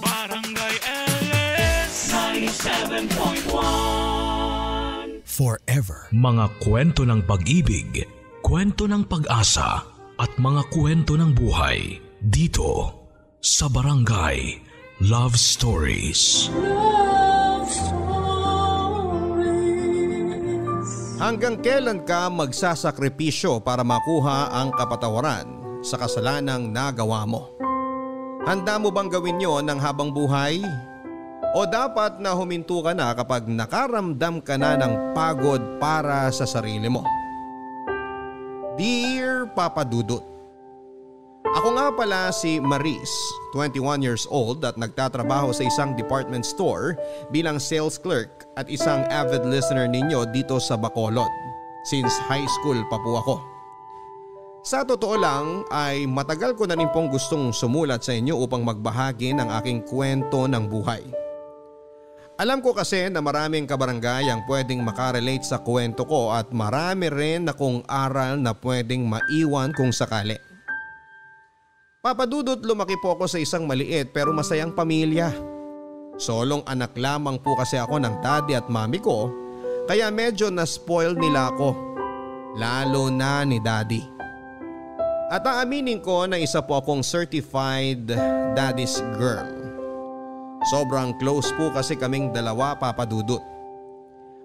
Barangay LS 97.1. Forever. Mga kwento ng pag-ibig, kwento ng pag-asa, at mga kwento ng buhay dito sa Barangay Love Stories. Love Stories. Hanggang kailan ka magsasakripisyo para makuha ang kapatawaran sa kasalanang nagawa mo? Handa mo bang gawin yon ng habang buhay? O dapat na huminto ka na kapag nakaramdam ka na ng pagod para sa sarili mo? Dear Papa Dudut, ako nga pala si Maris, 21 years old at nagtatrabaho sa isang department store bilang sales clerk at isang avid listener ninyo dito sa Bacolod since high school pa po ako. Sa totoo lang ay matagal ko na rin pong gustong sumulat sa inyo upang magbahagi ng aking kwento ng buhay. Alam ko kasi na maraming kabarangay ang pwedeng makarelate sa kwento ko at marami rin akong aral na pwedeng maiwan kung sakali. Papadudot, lumaki po ako sa isang maliit pero masayang pamilya. Solong anak lamang po kasi ako ng daddy at mami ko kaya medyo na-spoil nila ako. Lalo na ni daddy. At aaminin ko na isa po akong certified daddy's girl. Sobrang close po kasi kaming dalawa, Papa Dudut.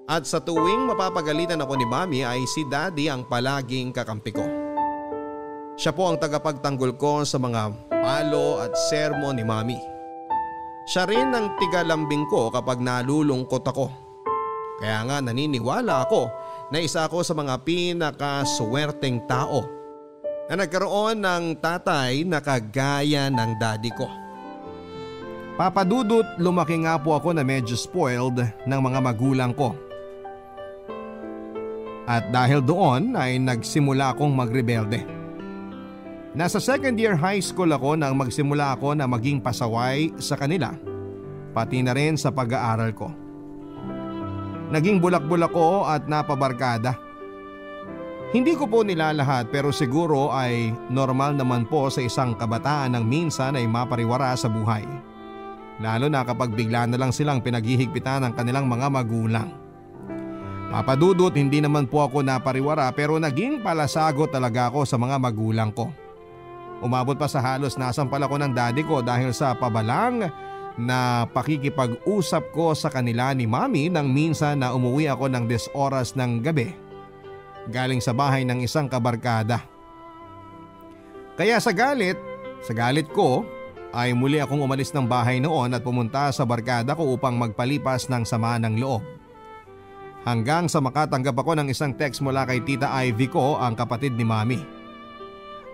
At sa tuwing mapapagalitan ako ni mami ay si daddy ang palaging kakampi ko. Siya po ang tagapagtanggol ko sa mga palo at sermon ni mami. Siya rin ang tigalambing ko kapag nalulungkot ako. Kaya nga naniniwala ako na isa ako sa mga pinakaswerteng tao na nagkaroon ng tatay na kagaya ng daddy ko. Papa Dudut, lumaki nga po ako na medyo spoiled ng mga magulang ko. At dahil doon ay nagsimula akong magrebelde. Nasa second year high school ako nang magsimula ako na maging pasaway sa kanila, pati na rin sa pag-aaral ko. Naging bulak-bulak ko at napabarkada. Hindi ko po nilalahat pero siguro ay normal naman po sa isang kabataan ng minsan ay mapariwara sa buhay. Lalo na kapag bigla na lang silang pinaghihigpitan ng kanilang mga magulang. Papadudot, hindi naman po ako napariwara pero naging palasagot talaga ako sa mga magulang ko. Umabot pa sa halos nasampal ako ng daddy ko dahil sa pabalang na pakikipag-usap ko sa kanila ni mami nang minsan na umuwi ako ng 10 oras ng gabi galing sa bahay ng isang kabarkada. Kaya sa galit ko ay muli akong umalis ng bahay noon at pumunta sa barkada ko upang magpalipas ng sama ng loob. Hanggang sa makatanggap ako ng isang text mula kay Tita Ivy ko, ang kapatid ni mami.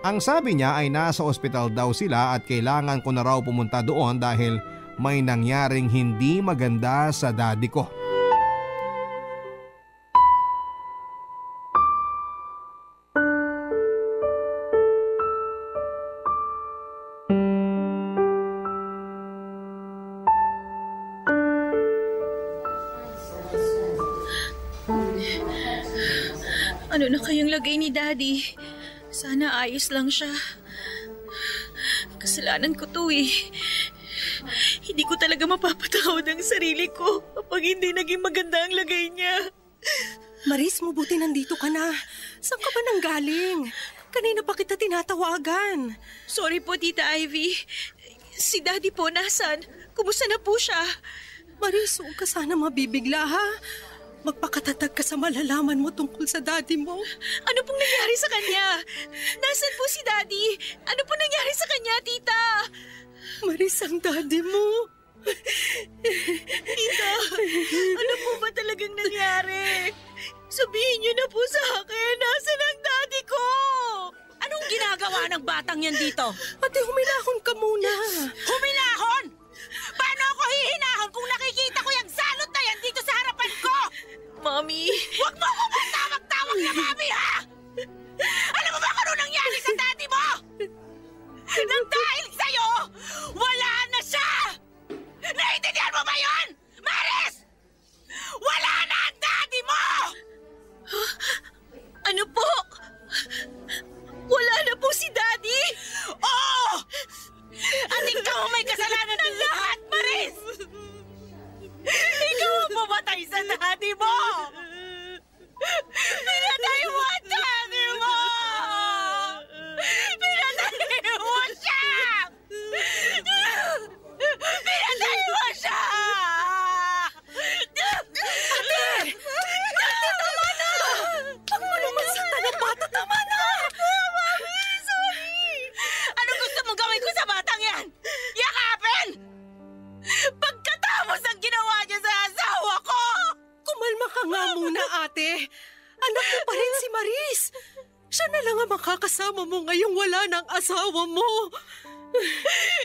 Ang sabi niya ay nasa ospital daw sila at kailangan ko na raw pumunta doon dahil may nangyaring hindi maganda sa daddy ko. Ano na kayang lagay ni Daddy? Sana ayos lang siya. Kasalanan ko to eh. Hindi ko talaga mapapatawad ang sarili ko kapag hindi naging maganda ang lagay niya. Maris, mabuti nandito ka na. Saan ka ba nanggaling? Kanina pa kita tinatawagan. Sorry po, Tita Ivy. Si Daddy po, nasan? Kumusta na po siya? Maris, huwag ka sana mabibigla ha. Magpakatatag ka sa malalaman mo tungkol sa daddy mo. Ano pong nangyari sa kanya? Nasaan po si Daddy? Ano pong nangyari sa kanya, Tita? Maris, ang daddy mo. Tita, ano po ba talagang nangyari? Sabihin niyo na po sa akin, nasaan ang Daddy ko? Anong ginagawa ng batang yan dito? Ate, humilahon ka muna. Humilahon? Paano ako hihinahon kung nakikita ko yung salot na yan dito sa harapan ko? Mami! Huwag mo ko matawag-tawag na mami, ha? Alam mo ba kung ano nangyari sa daddy mo? Nang dahil sa'yo, wala na siya! Naiintindihan mo ba yun? Maris! Wala na ang daddy mo! Ano po? Wala na po si Daddy? Oo! At ikaw may Siya na lang ang makakasama mo ngayong wala ng asawa mo.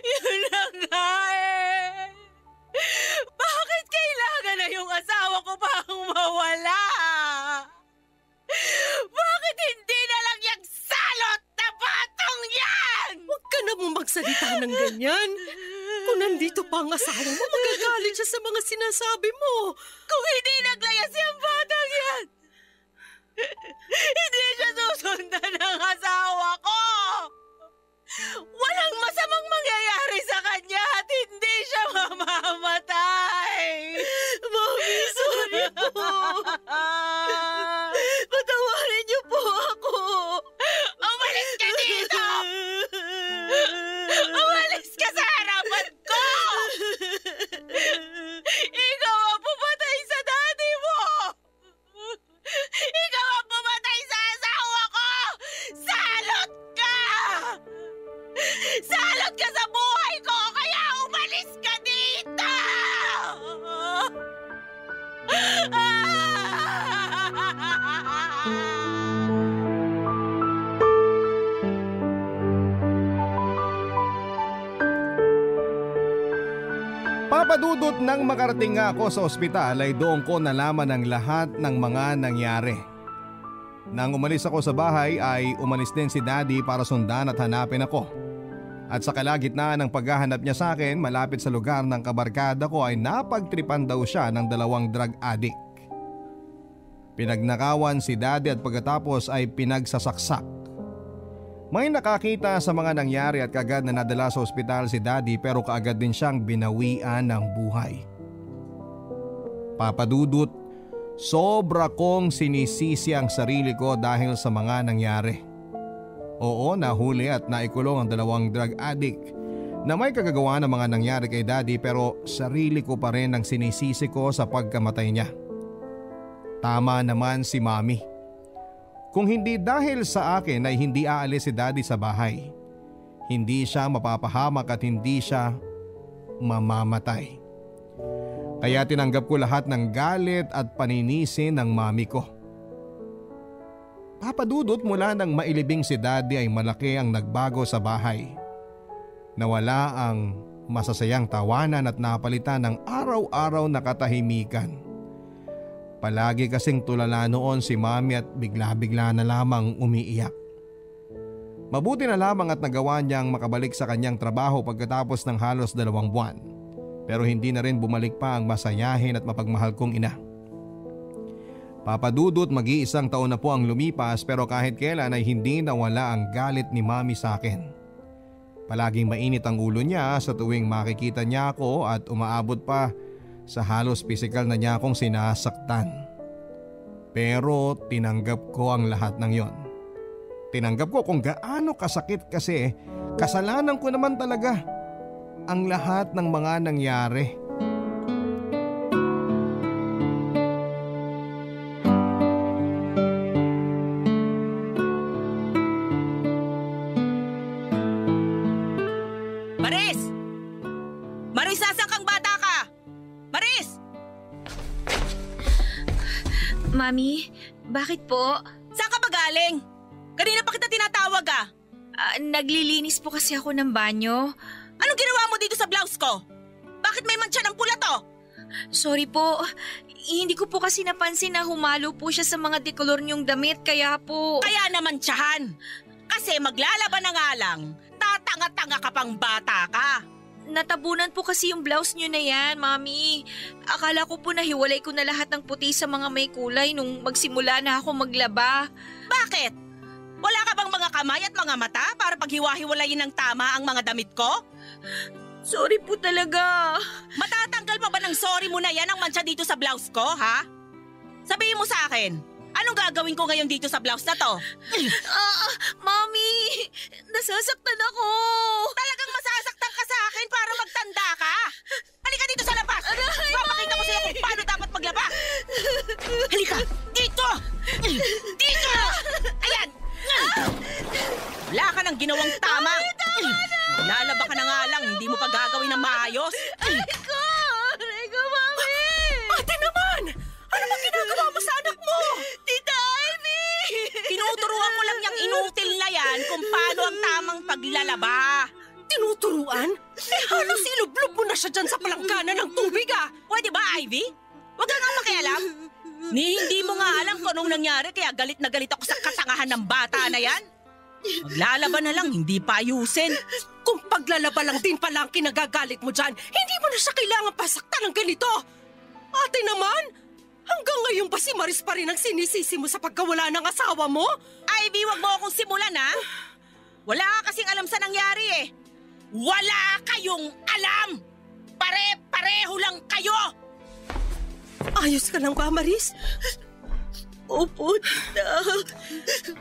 Yun na nga eh. Bakit kailangan na yung asawa ko pang mawala? Bakit hindi na lang yung salot na batong yan? Huwag ka na mong magsalita ng ganyan. Kung nandito pa ang asawa mo, magagalit siya sa mga sinasabi mo. Kung hindi naglayas yung batang yan, hindi siya susundan ng asawa ko. Walang masamang mangyayari sa kanya at hindi siya mamamatay. Mami, sorry po. Patawarin niyo po ako. Umalis ka dito! Umalis ka sa harapan ko! Ikaw ang pumatay sa daddy mo! Ikaw ang pumatay sa asawa ko! Salot ka! Salot ka sa buhay ko! Kaya umalis ka dito! Papadudot nang makarating nga ako sa ospital ay doon ko nalaman ang lahat ng mga nangyari. Nang umalis ako sa bahay ay umalis din si Daddy para sundan at hanapin ako. At sa kalagitnaan ng paghahanap niya sa akin malapit sa lugar ng kabarkada ko ay napagtripan daw siya ng 2 drug addict. Pinagnakawan si Daddy at pagkatapos ay pinagsasaksak. May nakakita sa mga nangyari at kaagad na nadala sa ospital si Daddy pero kaagad din siyang binawian ng buhay. Papadudot, sobra kong sinisisi ang sarili ko dahil sa mga nangyari. Oo, nahuli at naikulong ang 2 drug addict na may kagagawa ng mga nangyari kay Daddy pero sarili ko pa rin ang sinisisi ko sa pagkamatay niya. Tama naman si Mami. Kung hindi dahil sa akin ay hindi aalis si Daddy sa bahay. Hindi siya mapapahamak at hindi siya mamamatay. Kaya tinanggap ko lahat ng galit at paninisi ng mami ko. Papadudot mula nang mailibing si Daddy ay malaki ang nagbago sa bahay. Nawala ang masasayang tawanan at napalitan ng araw-araw na katahimikan. Palagi kasing tulala noon si Mami at bigla-bigla na lamang umiiyak. Mabuti na lamang at nagawa niyang makabalik sa kanyang trabaho pagkatapos ng halos 2 buwan. Pero hindi na rin bumalik pa ang masayahin at mapagmahal kong ina. Papadudot, mag-iisang taon na po ang lumipas pero kahit kailan ay hindi nawala ang galit ni Mami sa akin. Palaging mainit ang ulo niya sa tuwing makikita niya ako at umaabot pa sa halos pisikal na niya akong sinasaktan. Pero tinanggap ko ang lahat ng yon. Tinanggap ko kung gaano kasakit kasi kasalanan ko naman talaga ang lahat ng mga nangyari. Maris! Maris, nasaan kang bata ka? Maris! Mami, bakit po? Saan ka ba galing? Kanina pa kita tinatawag ah. Naglilinis po kasi ako ng banyo. Anong ginawa mo dito sa blouse ko? Bakit may mancha ng pula to? Sorry po, hindi ko po kasi napansin na humalo po siya sa mga dekolor niyong damit kaya po… Kaya naman tiyahan. Kasi maglalaban na nga lang, tatanga-tanga ka pang bata ka. Natabunan po kasi yung blouse niyo na yan, Mami. Akala ko po nahiwalay ko na lahat ng puti sa mga may kulay nung magsimula na ako maglaba. Bakit? Wala ka bang mga kamay at mga mata para paghiwa-hiwalayin ng tama ang mga damit ko? Sorry po talaga. Matatanggal pa ba ng sorry mo na yan ang mancha dito sa blouse ko, ha? Sabihin mo sa akin, anong gagawin ko ngayon dito sa blouse na to? Mami, nasasaktan ako. Talagang masasaktan ka sa akin para magtanda ka? Halika dito sa labas! Papakita ko sa'yo kung paano dapat maglaba! Halika! Dito! Dito! Ayan! Wala ka nang ginawang tama! Lalaba ka na nga lang, hindi mo pa gagawin ng maayos! Aray ko, Mami! Ate naman! Ano ba ginagawa mo sa anak mo? Tita Ivy! Tinuturuan ko lang niyang paglalaba. Tinuturuan? Halos ilublob mo na siya dyan sa palangkanan ng tubig Pwede ba, Ivy? Huwag ka nga makialam. Hindi mo nga alam kung anong nangyari kaya galit na galit ako sa katangahan ng bata na yan. Maglalaba na lang, hindi pa ayusin. Kung paglalaba lang din pala ang kinagagalit mo dyan, hindi mo na siya kailangan pasaktan ng ganito. Ate naman, hanggang ngayon ba si Maris pa rin ang sinisisi mo sa pagkawala ng asawa mo? Ivy, wag mo akong simulan ha. Wala ka kasing alam sa nangyari eh. Wala kayong alam! Pare-pareho lang kayo! Ayos ka lang ba, Maris? Opo, tita.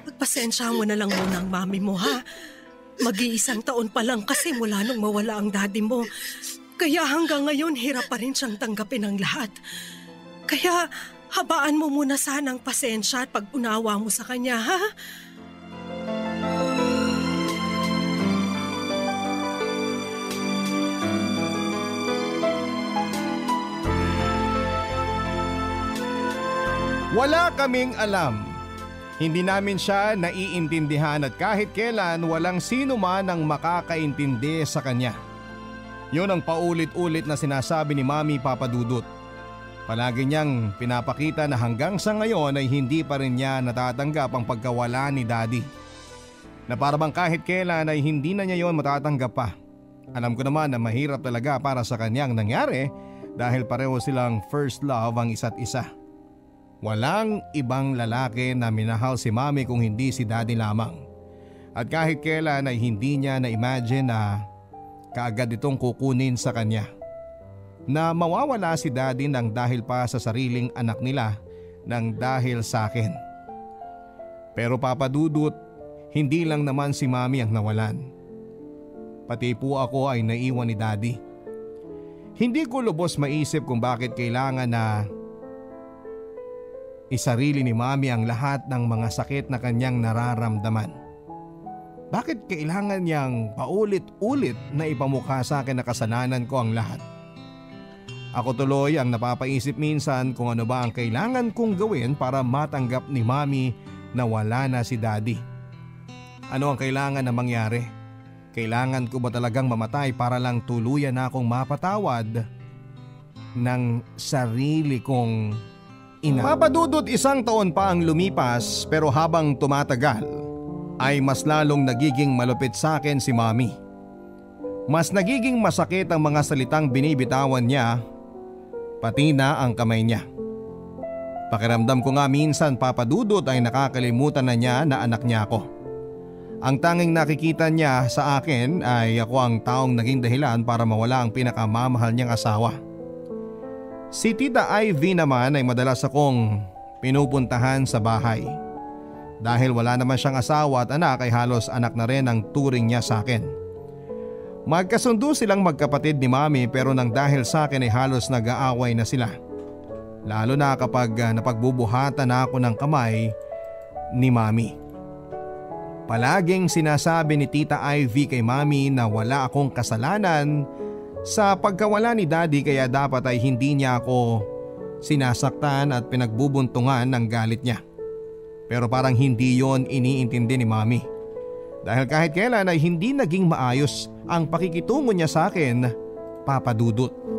Pagpasensya mo na lang muna ang mami mo, ha? Mag-iisang taon pa lang kasi mula nung mawala ang daddy mo. Kaya hanggang ngayon, hirap pa rin siyang tanggapin ang lahat. Kaya habaan mo muna sana ang pasensya at pag-unawa mo sa kanya, ha? Wala kaming alam. Hindi namin siya naiintindihan at kahit kailan walang sino man ang makakaintindi sa kanya. Yun ang paulit-ulit na sinasabi ni Mami Papa Dudut. Palagi niyang pinapakita na hanggang sa ngayon ay hindi pa rin niya natatanggap ang pagkawala ni Daddy. Na parang kahit kailan ay hindi na niya yon matatanggap pa. Alam ko naman na mahirap talaga para sa kanyang nangyari dahil pareho silang first love ang isa't isa. Walang ibang lalaki na minahal si Mami kung hindi si Daddy lamang. At kahit kailan ay hindi niya na-imagine na kaagad itong kukunin sa kanya. Na mawawala si Daddy nang dahil pa sa sariling anak nila nang dahil sa akin. Pero Papa Dudut, hindi lang naman si Mami ang nawalan. Pati po ako ay naiwan ni Daddy. Hindi ko lubos maisip kung bakit kailangan na isarili ni Mami ang lahat ng mga sakit na kanyang nararamdaman. Bakit kailangan niyang paulit-ulit na ipamukha sa akin na kasalanan ko ang lahat? Ako tuloy ang napapaisip minsan kung ano ba ang kailangan kong gawin para matanggap ni Mami na wala na si Daddy. Ano ang kailangan na mangyari? Kailangan ko ba talagang mamatay para lang tuluyan na akong mapatawad ng sarili kong ina? Papa Dudut, isang taon pa ang lumipas pero habang tumatagal ay mas lalong nagiging malupit sa akin si Mami. Mas nagiging masakit ang mga salitang binibitawan niya, pati na ang kamay niya. Pakiramdam ko nga minsan, Papa Dudut, ay nakakalimutan na niya na anak niya ako. Ang tanging nakikita niya sa akin ay ako ang taong naging dahilan para mawala ang pinakamamahal niyang asawa. Si Tita Ivy naman ay madalas akong pinupuntahan sa bahay. Dahil wala naman siyang asawa at anak ay halos anak na rin ang turing niya sa akin. Magkasundo silang magkapatid ni Mami pero nang dahil sa akin ay halos nag-aaway na sila. Lalo na kapag napagbubuhatan na ako ng kamay ni Mami. Palaging sinasabi ni Tita Ivy kay Mami na wala akong kasalanan sa pagkawala ni Daddy kaya dapat ay hindi niya ako sinasaktan at pinagbubuntungan ng galit niya. Pero parang hindi yon iniintindi ni Mami. Dahil kahit kailan ay hindi naging maayos ang pakikitungo niya sa akin, Papa Dudut.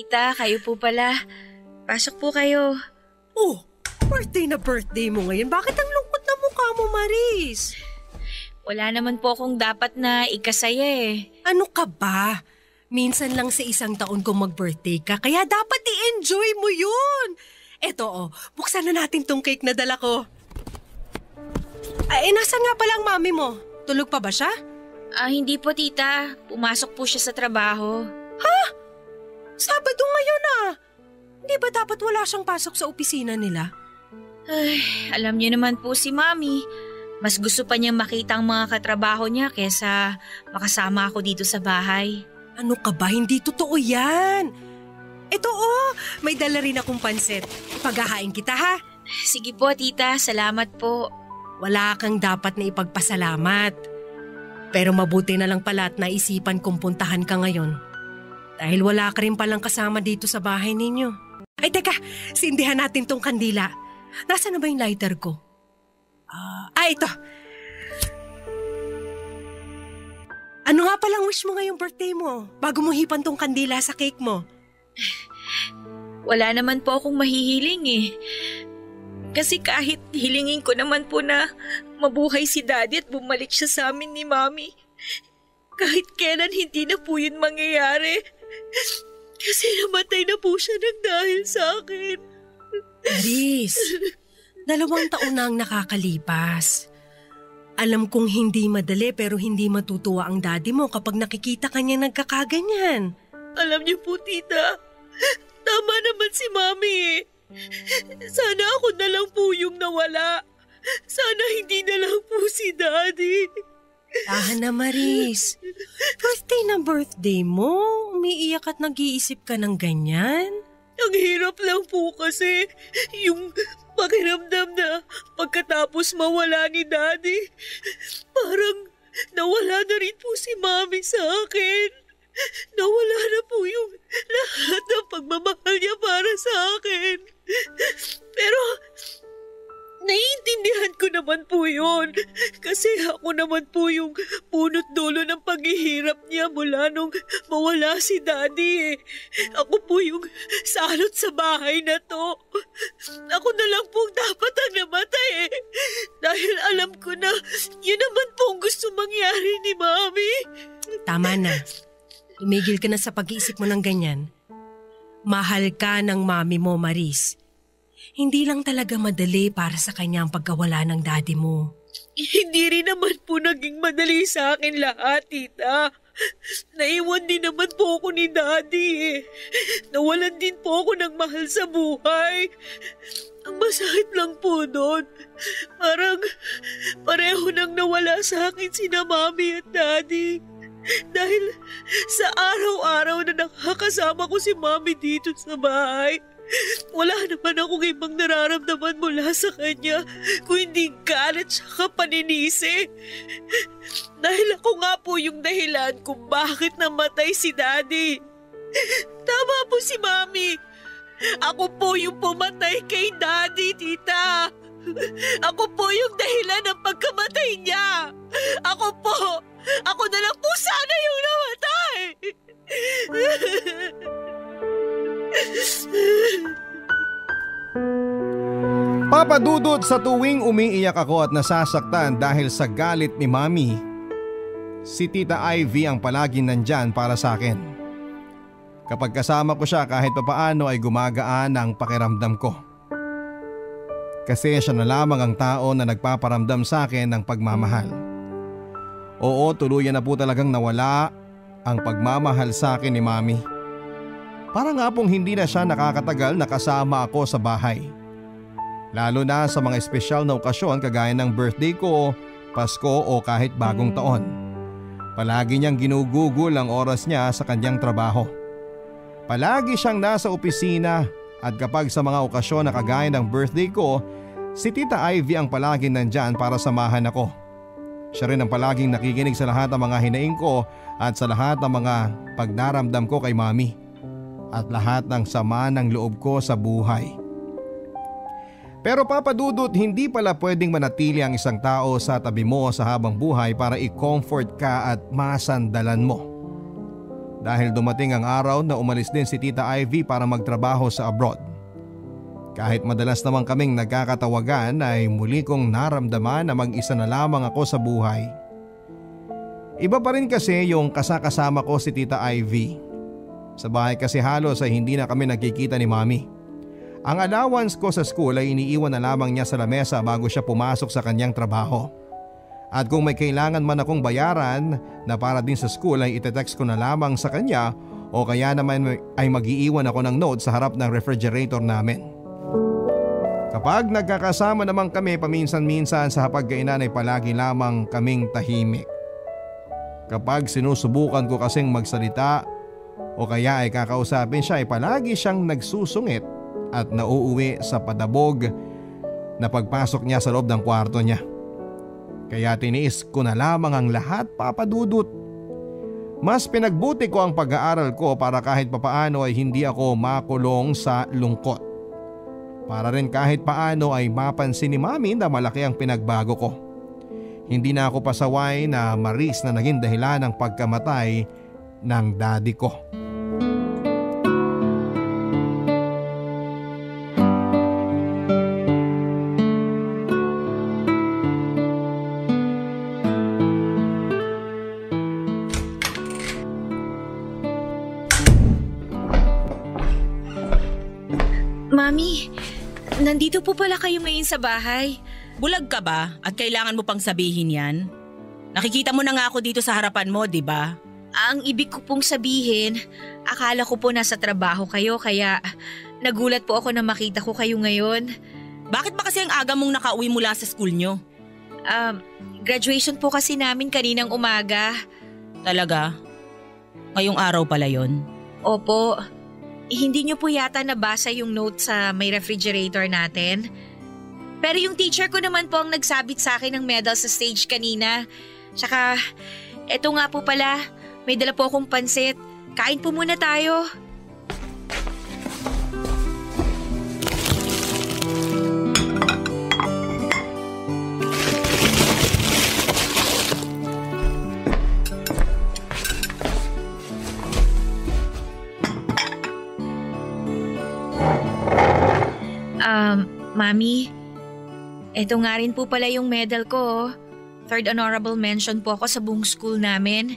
Tita, kayo po pala. Pasok po kayo. Oh, birthday na birthday mo ngayon. Bakit ang lungkot na mukha mo, Maris? Wala naman po akong dapat na ikasaya eh. Ano ka ba? Minsan lang sa isang taon kung mag-birthday ka, kaya dapat i-enjoy mo yun. Eto buksan na natin tong cake na dala ko. Ay, nasan nga palang mami mo? Tulog pa ba siya? Hindi po tita. Pumasok po siya sa trabaho. Ha? Sabado ngayon Hindi ba dapat wala siyang pasok sa opisina nila? Ay, alam niyo naman po si Mami. Mas gusto pa niyang makita ang mga katrabaho niya kesa makasama ako dito sa bahay. Ano ka ba? Hindi totoo yan. Ito may dala rin akong pansit. Paghahain kita ha. Sige po, tita. Salamat po. Wala kang dapat na ipagpasalamat. Pero mabuti na lang pala at naisipan kong puntahan ka ngayon. Dahil wala ka rin palang kasama dito sa bahay ninyo. Ay teka, sindihan natin tong kandila. Nasaan na ba yung lighter ko? Ito. Ano nga palang wish mo ngayong birthday mo? Bago mo hipan tong kandila sa cake mo. Wala naman po akong mahihiling eh. Kasi kahit hilingin ko naman po na mabuhay si Daddy at bumalik siya sa amin ni Mami, kahit kailan hindi na po yun mangyayari. Kasi namatay na po siya ng dahil sa akin. Maris, 2 taon na ang nakakalipas. Alam kong hindi madali pero hindi matutuwa ang daddy mo kapag nakikita kanya nagkakaganyan. Alam niyo po, tita, tama naman si Mami eh. Sana ako na lang po yung nawala. Sana hindi na lang po si Daddy. Tahan na, Maris. Birthday na birthday mo. Umiiyak at nag-iisip ka ng ganyan. Ang hirap lang po kasi yung pakiramdam na pagkatapos mawala ni Daddy, parang nawala na rin po si Mami sa akin. Nawala na po yung lahat ng pagmamahal niya para sa akin. Pero naiintindihan ko naman po yun. Kasi ako naman po yung punot dulo ng paghihirap niya mula nung mawala si Daddy eh. Ako po yung salot sa bahay na to. Ako na lang pong dapat ang namatay eh. Dahil alam ko na yun naman pong gusto mangyari ni Mami. Tama na. Tumigil ka na sa pag-iisip mo ng ganyan. Mahal ka ng mami mo, Maris. Hindi lang talaga madali para sa kanya ang pagkawala ng daddy mo. Hindi rin naman po naging madali sa akin lahat, tita. Naiwan din naman po ako ni Daddy eh. Nawalan din po ako ng mahal sa buhay. Ang masakit lang po doon, parang pareho nang nawala sa akin sina Mami at Daddy. Dahil sa araw-araw na nakakasama ko si Mami dito sa bahay, wala naman akong ibang nararamdaman mula sa kanya kung hindi galit siya paninisi. Dahil ako nga po yung dahilan kung bakit namatay si Daddy. Tama po si Mami. Ako po yung pumatay kay Daddy, tita. Ako po yung dahilan ng pagkamatay niya. Ako na lang po sana yung namatay. Papa Dudut, sa tuwing umiiyak ako at nasasaktan dahil sa galit ni Mami, si Tita Ivy ang palaging nandyan para sa akin. Kapag kasama ko siya kahit papaano ay gumagaan ang pakiramdam ko. Kasi siya na lamang ang tao na nagpaparamdam sa akin ng pagmamahal. Oo, tuluyan na po talagang nawala ang pagmamahal sa akin ni Mami. Para nga pong hindi na siya nakakatagal na kasama ako sa bahay. Lalo na sa mga espesyal na okasyon kagaya ng birthday ko, Pasko o kahit bagong taon. Palagi niyang ginugugol ang oras niya sa kanyang trabaho. Palagi siyang nasa opisina at kapag sa mga okasyon na kagaya ng birthday ko, si Tita Ivy ang palaging nandyan para samahan ako. Siya rin ang palaging nakikinig sa lahat ng mga hinaing ko at sa lahat ng mga pagnaramdam ko kay Mami. At lahat ng sama ng loob ko sa buhay. Pero Papa Dudut, hindi pala pwedeng manatili ang isang tao sa tabi mo sa habang buhay para i-comfort ka at masandalan mo. Dahil dumating ang araw na umalis din si Tita Ivy para magtrabaho sa abroad. Kahit madalas naman kaming nagkakatawagan ay muli kong naramdaman na mag-isa na lamang ako sa buhay. Iba pa rin kasi yung kasakasama ko si Tita Ivy. Sa bahay kasi halos ay hindi na kami nagkikita ni Mami. Ang allowance ko sa school ay iniiwan na lamang niya sa lamesa bago siya pumasok sa kanyang trabaho. At kung may kailangan man akong bayaran na para din sa school ay itetext ko na lamang sa kanya o kaya naman ay mag-iiwan ako ng note sa harap ng refrigerator namin. Kapag nagkakasama naman kami paminsan-minsan sa hapagkainan ay palagi lamang kaming tahimik. Kapag sinusubukan ko kasing magsalita o kaya ay kakausapin siya ay palagi siyang nagsusungit at nauuwi sa padabog na pagpasok niya sa loob ng kwarto niya. Kaya tiniis ko na lamang ang lahat, Papa Dudut. Mas pinagbuti ko ang pag-aaral ko para kahit papaano ay hindi ako makulong sa lungkot. Para rin kahit paano ay mapansin ni Mami na malaki ang pinagbago ko. Hindi na ako pasaway na maris na naging dahilan ng pagkamatay ng daddy ko. Mami, nandito po pala kayo ngayon sa bahay. Bulag ka ba at kailangan mo pang sabihin yan? Nakikita mo na nga ako dito sa harapan mo, di ba? Ang ibig ko pong sabihin, akala ko po nasa trabaho kayo kaya nagulat po ako na makita ko kayo ngayon. Bakit ba kasi ang aga mong nakauwi mula sa school nyo? Graduation po kasi namin kaninang umaga. Talaga? Ngayong araw pala yon? Opo. Hindi niyo po yata nabasa yung note sa may refrigerator natin. Pero yung teacher ko naman po ang nagsabit sa akin ng medal sa stage kanina. Tsaka, eto nga po pala, may dala po akong pansit. Kain po muna tayo. Mami, eto nga rin po pala yung medal ko. Third honorable mention po ako sa buong school namin.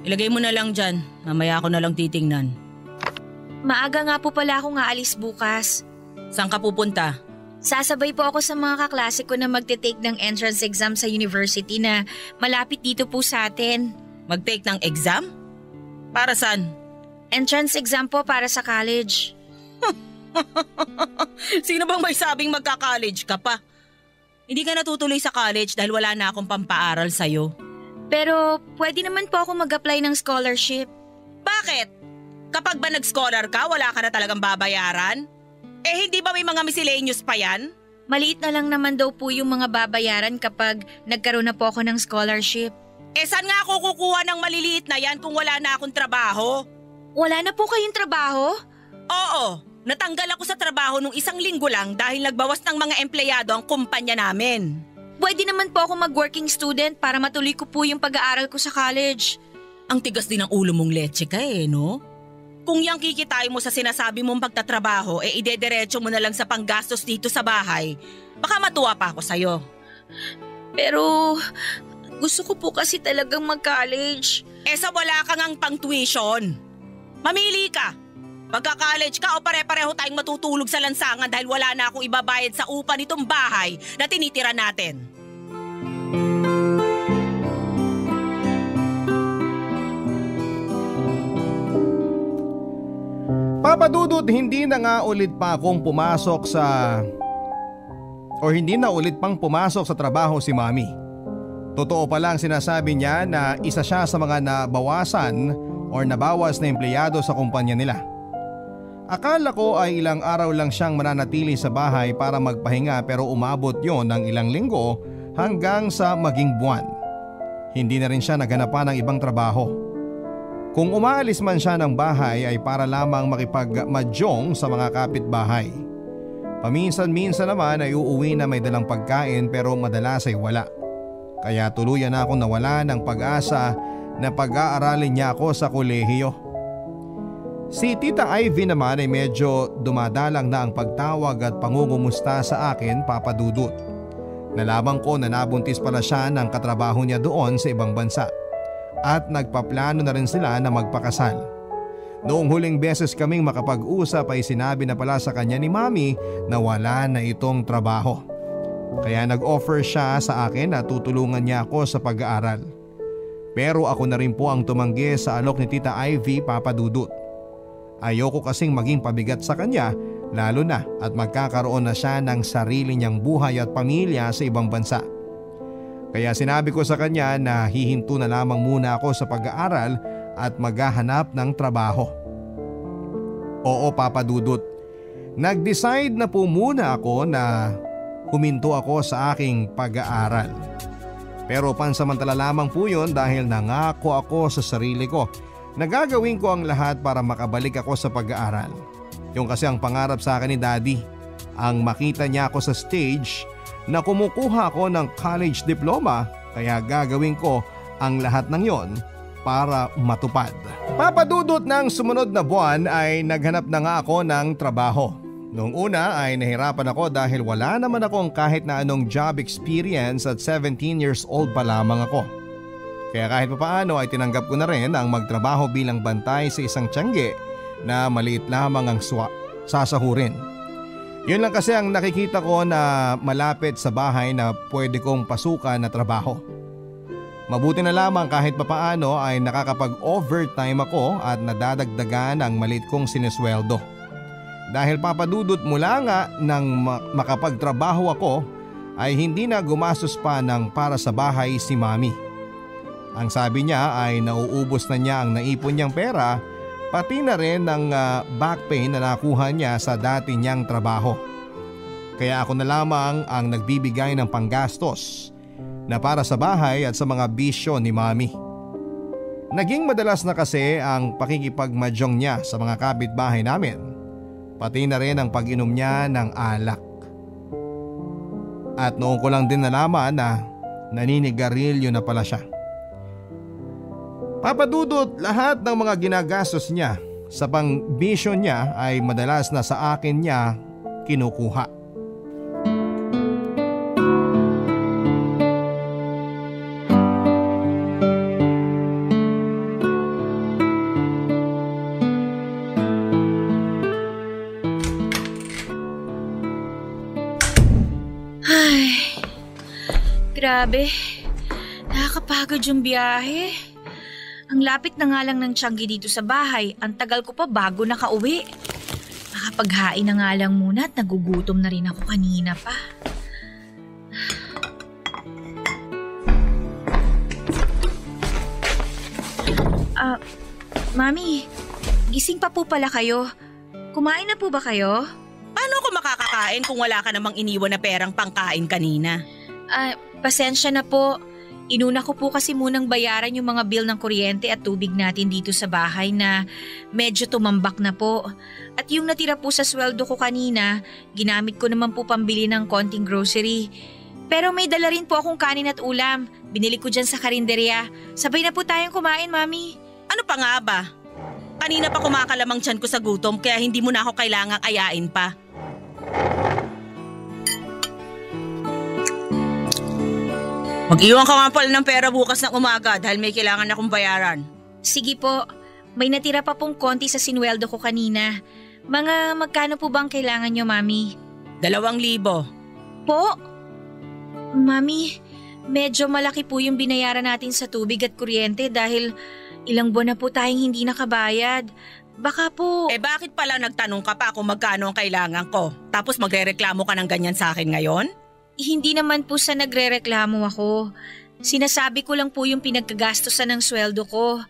Ilagay mo na lang dyan. Mamaya ako na lang titingnan. Maaga nga po pala akong aalis bukas. Saan ka pupunta? Sasabay po ako sa mga kaklase ko na magte-take ng entrance exam sa university na malapit dito po sa atin. Mag-take ng exam? Para saan? Entrance exam po para sa college. Sino bang may sabing magka-college ka pa? Hindi ka natutuloy sa college dahil wala na akong pampaaral sa'yo. Pero pwede naman po ako mag-apply ng scholarship. Bakit? Kapag ba nag-scholar ka, wala ka na talagang babayaran? Eh hindi ba may mga miscellaneous pa yan? Maliit na lang naman daw po yung mga babayaran kapag nagkaroon na po ako ng scholarship. Eh saan nga ako kukuha ng maliliit na yan kung wala na akong trabaho? Wala na po kayong trabaho? Oo. Natanggal ako sa trabaho nung 1 linggo lang dahil nagbawas ng mga empleyado ang kumpanya namin. Pwede naman po ako mag-working student para matuloy ko po yung pag-aaral ko sa college. Ang tigas din ng ulo mong leche ka no? Kung yang kikitain mo sa sinasabi mong pagtatrabaho, idederecho mo na lang sa panggastos dito sa bahay, baka matuwa pa ako sa'yo. Pero gusto ko po kasi talagang mag-college. Sa wala kang ang pang-tuition. Mamili ka. Magka-college ka o pare-pareho tayong matutulog sa lansangan dahil wala na akong ibabayad sa upa nitong bahay na tinitira natin. Papa Dudut, hindi na nga ulit pa akong pumasok hindi na ulit pang pumasok sa trabaho si Mami. Totoo pa lang sinasabi niya na isa siya sa mga nabawasan o nabawas na empleyado sa kumpanya nila. Akala ko ay ilang araw lang siyang mananatili sa bahay para magpahinga pero umabot yon ng ilang linggo hanggang sa maging buwan. Hindi na rin siya naganapan ng ibang trabaho. Kung umaalis man siya ng bahay ay para lamang makipagmadyong sa mga kapitbahay. Paminsan-minsan naman ay uuwi na may dalang pagkain pero madalas ay wala. Kaya tuluyan na akong nawala ng pag-asa na pag-aaralin niya ako sa kolehiyo. Si Tita Ivy naman ay medyo dumadalang na ang pagtawag at pangungumusta sa akin, Papa Dudut. Nalaman ko na nabuntis pala siya ng katrabaho niya doon sa ibang bansa at nagpaplano na rin sila na magpakasal. Noong huling beses kaming makapag-usap ay sinabi na pala sa kanya ni Mami na wala na itong trabaho. Kaya nag-offer siya sa akin na tutulungan niya ako sa pag-aaral. Pero ako na rin po ang tumanggi sa alok ni Tita Ivy, Papa Dudut. Ayoko kasing maging pabigat sa kanya lalo na at magkakaroon na siya ng sarili niyang buhay at pamilya sa ibang bansa. Kaya sinabi ko sa kanya na hihinto na lamang muna ako sa pag-aaral at maghahanap ng trabaho. Oo, Papa Dudut. Nag-decide na po muna ako na huminto ako sa aking pag-aaral. Pero pansamantala lamang po yun dahil nangako ako sa sarili ko na gagawin ko ang lahat para makabalik ako sa pag-aaral. Yung kasi ang pangarap sa akin ni Daddy, ang makita niya ako sa stage na kumukuha ako ng college diploma, kaya gagawin ko ang lahat ng yon para matupad. Papadudot ng sumunod na buwan ay naghanap na nga ako ng trabaho. Noong una ay nahirapan ako dahil wala naman akong kahit na anong job experience at 17 years old pa lamang ako. Kaya kahit papaano ay tinanggap ko na rin ang magtrabaho bilang bantay sa isang tiyangge na maliit lamang ang sasahurin. Yun lang kasi ang nakikita ko na malapit sa bahay na pwede kong pasukan na trabaho. Mabuti na lamang kahit papaano ay nakakapag-overtime ako at nadadagdagan ang maliit kong sinesweldo. Dahil Papadudot mula nga nang makapagtrabaho ako ay hindi na gumastos pa ng para sa bahay si Mami. Ang sabi niya ay nauubos na niya ang naipon niyang pera pati na rin ng back pay na nakuha niya sa dati niyang trabaho. Kaya ako na lamang ang nagbibigay ng panggastos na para sa bahay at sa mga bisyo ni Mami. Naging madalas na kasi ang pakikipagmadyong niya sa mga kapitbahay namin. Pati na rin ang pag-inom niya ng alak. At noon ko lang din nalaman na naninigarilyo na pala siya. Papadudot, lahat ng mga ginagastos niya sa pangbisyo niya ay madalas na sa akin niya kinukuha. Grabe, nakakapagod yung biyahe. Ang lapit na nga lang ng tiyanggi dito sa bahay, ang tagal ko pa bago nakauwi. Nakapaghain na nga lang muna at nagugutom na rin ako kanina pa. Mami, gising pa po pala kayo. Kumain na po ba kayo? Paano ako makakakain kung wala ka namang iniwan na perang pangkain kanina? Pasensya na po. Inuna ko po kasi munang bayaran yung mga bill ng kuryente at tubig natin dito sa bahay na medyo tumambak na po. At yung natira po sa sweldo ko kanina, ginamit ko naman po pambili ng konting grocery. Pero may dala rin po akong kanin at ulam. Binili ko dyan sa karinderya. Sabay na po tayong kumain, Mami. Ano pa nga ba? Kanina pa kumakalamang tiyan ko sa gutom kaya hindi mo na ako kailangang ayain pa. Mag-iwan ka nga pala ng pera bukas ng umaga dahil may kailangan akong bayaran. Sige po, may natira pa pong konti sa sinweldo ko kanina. Mga magkano po bang kailangan nyo, Mami? 2,000. Po? Mami, medyo malaki po yung binayaran natin sa tubig at kuryente dahil ilang buwan na po tayong hindi nakabayad. Baka po… Bakit pala nagtanong ka pa kung magkano ang kailangan ko? Tapos magrereklamo ka ng ganyan sa akin ngayon? Hindi naman po sa nagrereklamo ako. Sinasabi ko lang po yung pinagkagastosan ng sweldo ko.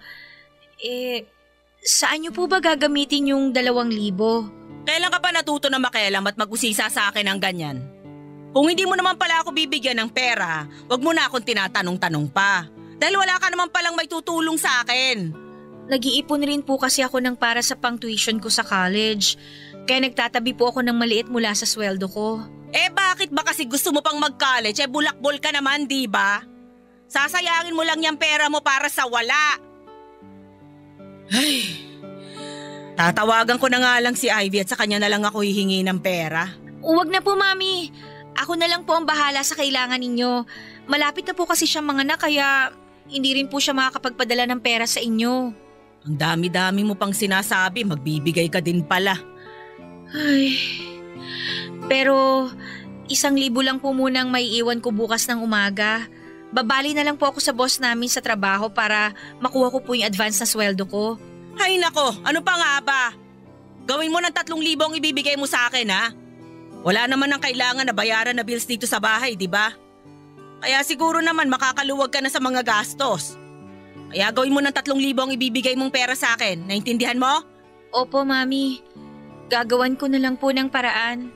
Saan niyo po ba gagamitin yung 2,000? Kailan ka pa natuto na makialam at mag-usisa sa akin ng ganyan? Kung hindi mo naman pala ako bibigyan ng pera, wag mo na akong tinatanong-tanong pa. Dahil wala ka naman palang may tutulong sa akin. Nag-iipon rin po kasi ako ng para sa pang-tuition ko sa college. Kaya nagtatabi po ako ng maliit mula sa sweldo ko. Bakit ba kasi gusto mo pang mag-college? Bulakbol ka naman, di ba? Sasayangin mo lang yung pera mo para sa wala. Ay, tatawagan ko na nga lang si Ivy at sa kanya na lang ako hihingi ng pera. Huwag na po, Mami. Ako na lang po ang bahala sa kailangan ninyo. Malapit na po kasi siyang manganak kaya hindi rin po siya makakapagpadala ng pera sa inyo. Ang dami-dami mo pang sinasabi, magbibigay ka din pala. Ay, pero 1,000 lang po munang maiiwan ko bukas ng umaga. Babali na lang po ako sa boss namin sa trabaho para makuha ko po yung advance na sweldo ko. Ay nako, ano pa nga ba? Gawin mo ng 3,000 ang ibibigay mo sa akin, ha? Wala naman ang kailangan na bayaran na bills dito sa bahay, di ba? Kaya siguro naman makakaluwag ka na sa mga gastos. Kaya gawin mo ng 3,000 ang ibibigay mong pera sa akin. Naintindihan mo? Opo, Mami. Gagawan ko na lang po ng paraan.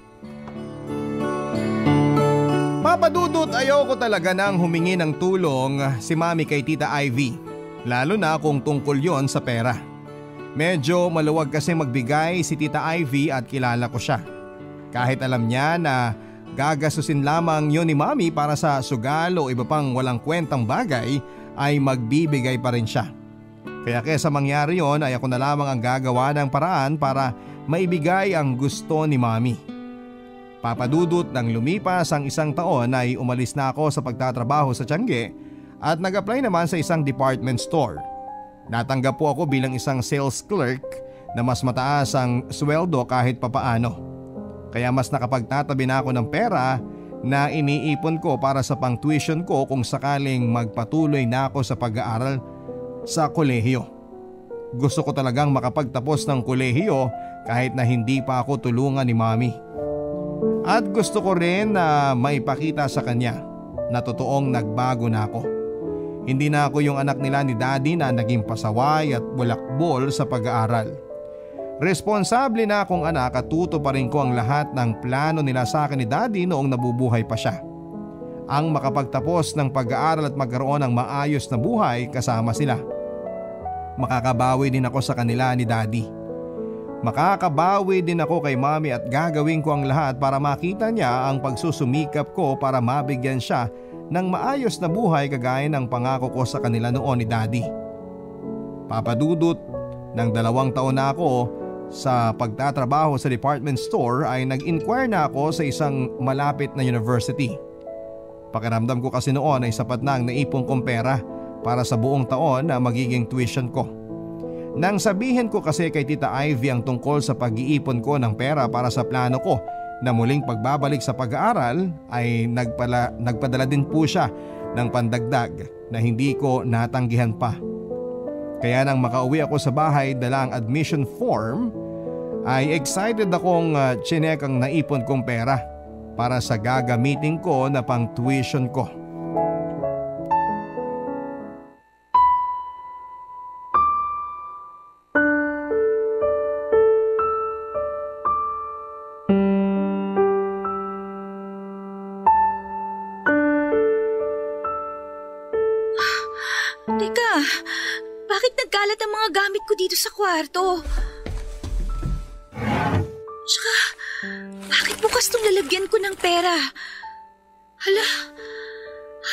Papa Dudut, ayoko talaga nang humingi ng tulong si Mami kay Tita Ivy. Lalo na kung tungkol yon sa pera. Medyo maluwag kasi magbigay si Tita Ivy at kilala ko siya. Kahit alam niya na gagasusin lamang yon ni Mami para sa sugal o iba pang walang kwentang bagay, ay magbibigay pa rin siya. Kaya kesa mangyari yon ay ako na lamang ang gagawa ng paraan para maibigay ang gusto ni Mami. Papadudot nang lumipas ang 1 taon ay umalis na ako sa pagtatrabaho sa Tiangge at nag-apply naman sa isang department store. Natanggap po ako bilang isang sales clerk na mas mataas ang sweldo kahit papaano. Kaya mas nakapagtatabi na ako ng pera na iniipon ko para sa pang-tuition ko kung sakaling magpatuloy na ako sa pag-aaral sa kolehiyo. Gusto ko talagang makapagtapos ng kolehiyo kahit na hindi pa ako tulungan ni Mami. At gusto ko rin na maipakita sa kanya na totoong nagbago na ako. Hindi na ako yung anak nila ni Daddy na naging pasaway at bulakbol sa pag-aaral. Responsable na akong anak at tuto pa rin ko ang lahat ng plano nila sa akin ni Daddy noong nabubuhay pa siya. Ang makapagtapos ng pag-aaral at magkaroon ng maayos na buhay kasama sila. Makakabawi din ako sa kanila ni Daddy. Makakabawi din ako kay Mami at gagawin ko ang lahat para makita niya ang pagsusumikap ko para mabigyan siya ng maayos na buhay kagaya ng pangako ko sa kanila noon ni Daddy. Papadudot, ng 2 taon na ako sa pagtatrabaho sa department store ay nag-inquire na ako sa isang malapit na university. Pakiramdam ko kasi noon ay sapat na ang naipong kong pera para sa buong taon na magiging tuition ko. Nang sabihin ko kasi kay Tita Ivy ang tungkol sa pag-iipon ko ng pera para sa plano ko na muling pagbabalik sa pag-aaral ay nagpadala din po siya ng pandagdag na hindi ko natanggihan pa. Kaya nang makauwi ako sa bahay dala ang admission form ay excited akong chinek ang naipon kong pera para sa gagamitin ko na pang tuition ko. Teka, bakit nagkalat ang mga gamit ko dito sa kwarto? Tsaka, bakit bukas tong lalagyan ko ng pera? Hala,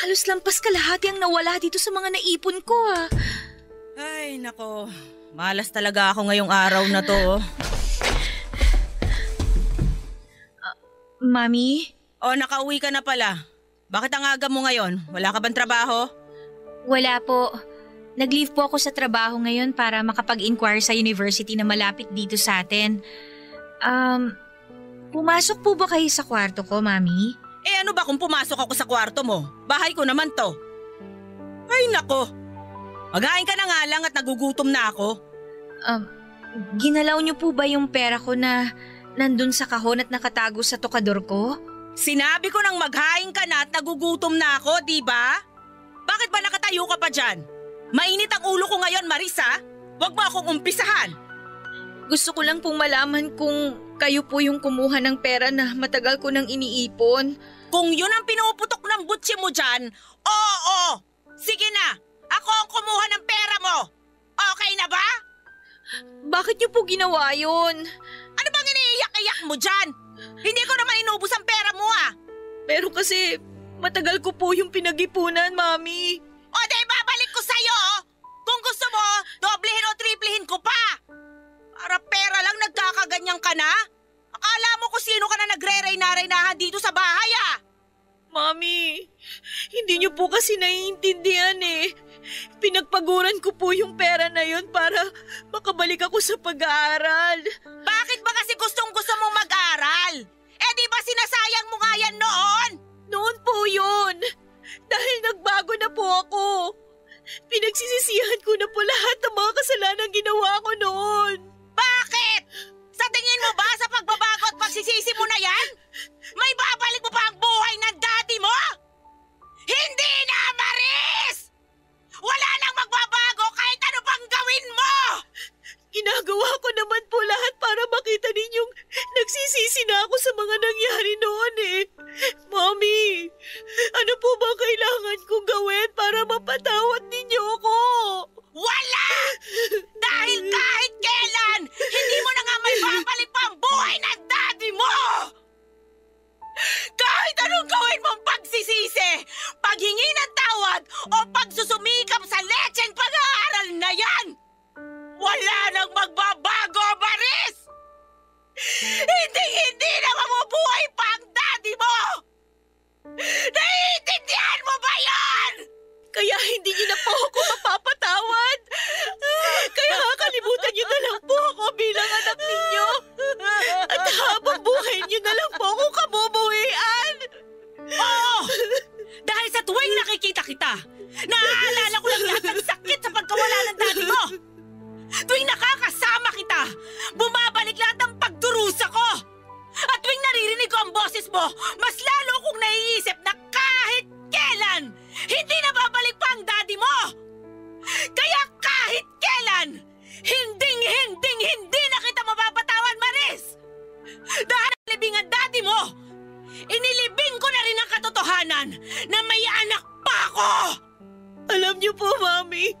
halos lampas kalahati ang nawala dito sa mga naipon ko ah. Ay, nako. Malas talaga ako ngayong araw na to. Mami? Nakauwi ka na pala. Bakit ang aga mo ngayon? Wala ka bang trabaho? Wala po. Nag-leave po ako sa trabaho ngayon para makapag-inquire sa university na malapit dito sa atin. Pumasok po ba kayo sa kwarto ko, Mami? Ano ba kung pumasok ako sa kwarto mo? Bahay ko naman to. Ay nako. Maghain ka na nga lang at nagugutom na ako. Ginalaw niyo po ba yung pera ko na nandun sa kahon at nakatago sa tokador ko? Sinabi ko nang maghain ka na at nagugutom na ako, di ba? Bakit ba nakatayo ka pa dyan? Mainit ang ulo ko ngayon, Marisa. Huwag mo akong umpisahan. Gusto ko lang pong malaman kung kayo po yung kumuha ng pera na matagal ko nang iniipon. Kung yun ang pinuputok ng butsi mo dyan, oo. Sige na, ako ang kumuha ng pera mo. Okay na ba? Bakit niyo po ginawa yun? Ano bang iniiyak-iyak mo dyan? Hindi ko naman inubos ang pera mo ah. Pero kasi matagal ko po yung pinag-ipunan, Mami. O di babalik ko sa'yo. Kung gusto mo, doblehin o triplihin ko pa. Para pera lang nagkakaganyan ka na? Akala mo kung sino ka na nagre-reyna-reynahan dito sa bahay ah. Mami, hindi niyo po kasi naiintindihan eh. Pinagpaguran ko po yung pera na yun para makabalik ako sa pag-aaral. Bakit ba kasi gustong-gusto mong mag-aral? Di ba sinasayang mo nga yan noon? Noon po yun. Dahil nagbago na po ako. Pinagsisisihan ko na po lahat ng mga kasalanan ginawa ko noon. Bakit? Sa tingin mo ba sa pagbabago at pagsisisi mo na yan? May babalik mo pa ang buhay ng daddy mo? Hindi na, Maris! Wala nang magbabago kahit ano pang gawin mo! Ginagawa ko naman po lahat para makita ninyong kailangan kong gawin para mapatawad ninyo ako? Wala! Dahil kahit kailan, hindi mo na nga may babalik pa ang buhay ng daddy mo! Kahit anong gawin mong pagsisisi, paghingi ng tawad o pagsusumikap sa lecheng pag-aaral na yan, wala nang magbabago, Maris! Hindi na mabubuhay pa ang daddy mo! Naiintindihan mo ba yan? Kaya hindi niyo na po ako mapapatawad. Kaya kalimutan niyo na lang po ako bilang anak ninyo. At habang buhay niyo na lang po akong kabubuhian. Oo! Dahil sa tuwing nakikita kita, naaalala ko lang lahat ng sakit sa pagkawala ng daddy mo. Tuwing nakakasama kita, bumabalik lahat ng pagdurusa ko. At tuwing naririnig ko ang boses mo, mas lalo kong naiisip na kahit kailan, hindi na babalik pa ang daddy mo. Kaya kahit kailan, hindi na kita mapapatawad, Maris. Dahil nalibing ang daddy mo, inilibing ko na rin ang katotohanan na may anak pa ako. Alam niyo po, Mami,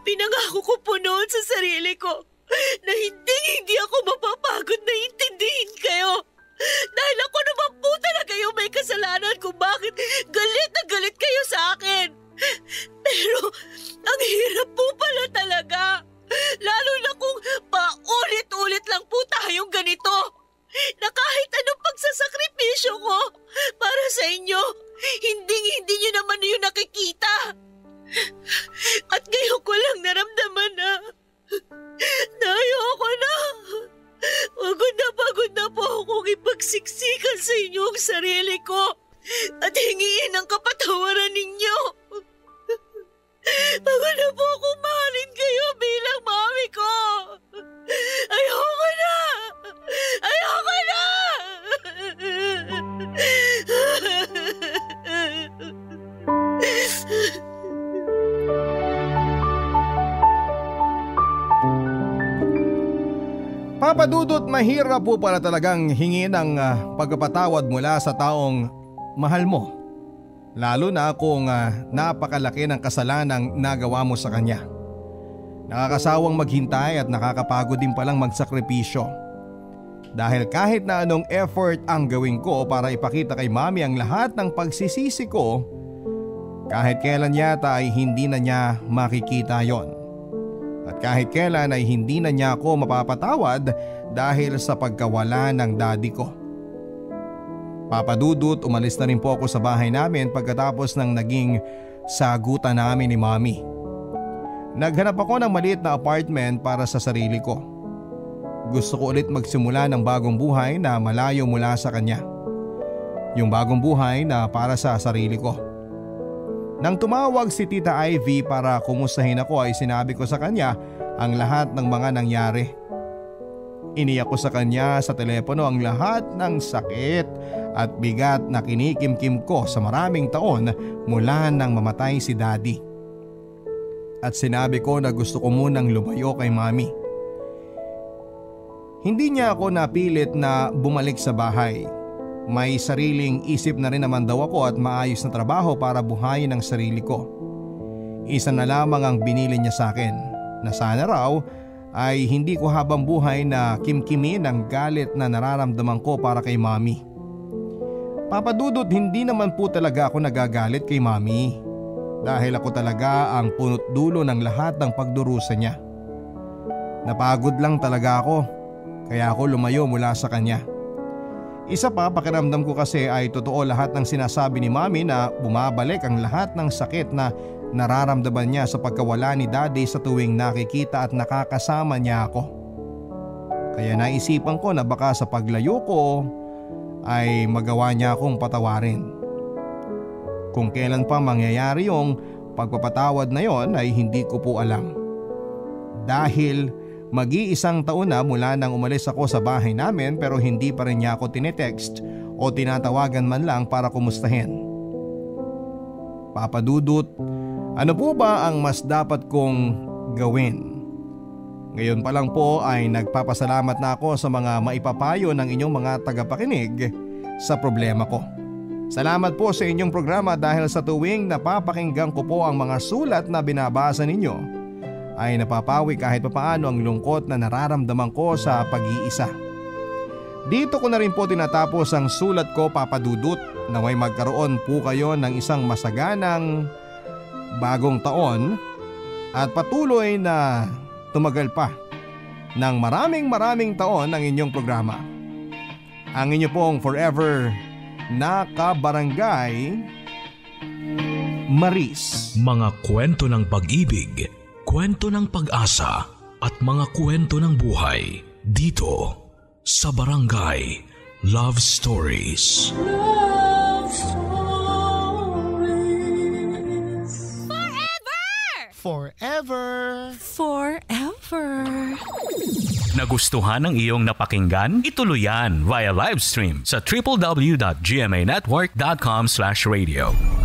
pinangako ko po noon sa sarili ko na hindi ako mapapagod na intindihin kayo. Dahil ako naman po talaga yung may kasalanan kung bakit galit na galit kayo sa akin. Pero ang hirap po pala talaga. Lalo na kung paulit-ulit lang po tayong ganito. Na kahit anong pagsasakripisyo ko para sa inyo, hindi nyo naman yung nakikita. At ngayon ko lang naramdaman na ayoko na. Pagod na po akong ipagsiksikan sa inyong sarili ko at hingiin ang kapatawaran ninyo. Pagod na po akong mahalin kayo bilang mami ko. Ayoko na! Ayoko na! Papa Dudut, mahirap po pala talagang hingin ang pagpapatawad mula sa taong mahal mo. Lalo na kung napakalaki ng kasalanang nagawa mo sa kanya. Nakakasawang maghintay at nakakapagod din palang magsakripisyo. Dahil kahit na anong effort ang gawin ko para ipakita kay mami ang lahat ng pagsisisi ko, kahit kailan yata ay hindi na niya makikita yon. At kahit kailan ay hindi na niya ako mapapatawad dahil sa pagkawala ng daddy ko. Papa Dudut, umalis na rin po ako sa bahay namin pagkatapos ng naging sagutan namin ni mami. Naghanap ako ng maliit na apartment para sa sarili ko. Gusto ko ulit magsimula ng bagong buhay na malayo mula sa kanya. Yung bagong buhay na para sa sarili ko. Nang tumawag si Tita Ivy para kumustahin ako ay sinabi ko sa kanya ang lahat ng mga nangyari. Iniyak ko sa kanya sa telepono ang lahat ng sakit at bigat na kinikimkim ko sa maraming taon mula nang mamatay si Daddy. At sinabi ko na gusto ko munang lumayo kay Mami. Hindi niya ako napilit na bumalik sa bahay. May sariling isip na rin naman daw ako at maayos na trabaho para buhayin ang sarili ko. Isa na lamang ang binili niya sa akin na sana raw ay hindi ko habang buhay na kimkimin ang galit na nararamdaman ko para kay Mami. Papa Dudut, hindi naman po talaga ako nagagalit kay Mami dahil ako talaga ang punot dulo ng lahat ng pagdurusa niya. Napagod lang talaga ako kaya ako lumayo mula sa kanya. Isa pa, pakiramdam ko kasi ay totoo lahat ng sinasabi ni Mami na bumabalik ang lahat ng sakit na nararamdaman niya sa pagkawala ni Daddy sa tuwing nakikita at nakakasama niya ako. Kaya naisipan ko na baka sa paglayo ko ay magawa niya akong patawarin. Kung kailan pa mangyayari yung pagpapatawad na yon ay hindi ko po alam. Dahil mag-iisang taon na mula nang umalis ako sa bahay namin pero hindi pa rin niya ako tinetext o tinatawagan man lang para kumustahin. Papa Dudut, ano po ba ang mas dapat kong gawin? Ngayon pa lang po ay nagpapasalamat na ako sa mga maipapayo ng inyong mga tagapakinig sa problema ko. Salamat po sa inyong programa dahil sa tuwing napapakinggan ko po ang mga sulat na binabasa ninyo ay napapawi kahit papaano ang lungkot na nararamdaman ko sa pag-iisa. Dito ko na rin po tinatapos ang sulat ko, Papa Dudut, na may magkaroon po kayo ng isang masaganang bagong taon at patuloy na tumagal pa ng maraming taon ang inyong programa. Ang inyo pong forever na kabarangay, Maris. Mga kwento ng pag-ibig, kwento ng pag-asa at mga kwento ng buhay dito sa Barangay Love Stories. Love Stories. Forever! Nagustuhan ng iyong napakinggan? Ituloy yan via live stream sa www.gmanetwork.com/radio.